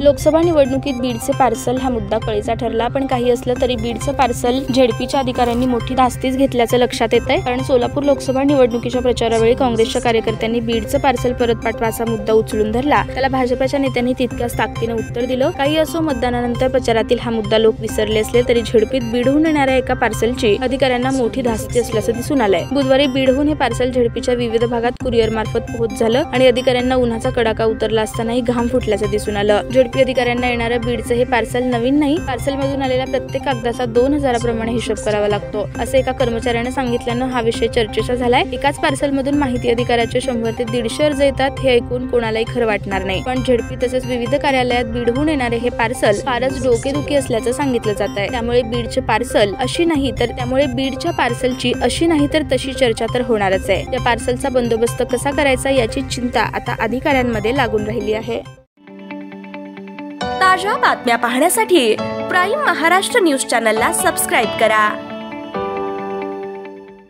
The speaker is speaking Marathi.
लोकसभा निवडणुकीत बीडचे पार्सल हा मुद्दा कळीचा ठरला, पण काही असलं तरी बीडचं पार्सल झेडपीच्या अधिकाऱ्यांनी मोठी धास्तीच घेतल्याचं लक्षात येतंय। कारण सोलापूर लोकसभा निवडणुकीच्या प्रचारावेळी काँग्रेसच्या कार्यकर्त्यांनी बीडचं पार्सल परत पाठवाचा मुद्दा उचलून धरला। त्याला भाजपच्या नेत्यांनी तितक्याच ताकदीने उत्तर दिलं। काही असो, मतदानानंतर प्रचारातील हा मुद्दा लोक विसरले असले तरी झेडपीत बीडहून येणाऱ्या एका पार्सलची अधिकाऱ्यांना मोठी धास्ती असल्याचं दिसून आलंय। बुधवारी बीडहून हे पार्सल झेडपीच्या विविध भागात कुरिअर मार्फत पोहोच झालं आणि अधिकाऱ्यांना उन्हाचा कडाका उतरला असतानाही घाम फुटल्याचं दिसून आलं। झेडपी अधिकाऱ्यांना येणारं बीडचं हे पार्सल नवीन नाही, पार्सल मधून आलेल्या प्रत्येक कागदाचा 2000 प्रमाणे हिशोब करावा लागतो, असं एका कर्मचाऱ्याने सांगितल्यानं हा विषय चर्चेचा झालाय। एकाच पार्सल मधून माहिती अधिकाऱ्याचे 100 ते 150 अर्ज येतात, हे ऐकून कोणालाही खरं वाटणार नाही। पण झेडपी तसेच विविध कार्यालयात बीडहून येणारे हे पार्सल फारच डोकेदुखी असल्याचं सांगितलं जात आहे। त्यामुळे बीडच्या पार्सलची अशी नाही तर तशी चर्चा तर होणारच आहे। या पार्सलचा बंदोबस्त कसा करायचा याची चिंता आता अधिकाऱ्यांमध्ये लागून राहिली आहे। ताज्या बातम्या पाहण्यासाठी प्राईम महाराष्ट्र न्यूज चॅनलला सबस्क्राईब करा।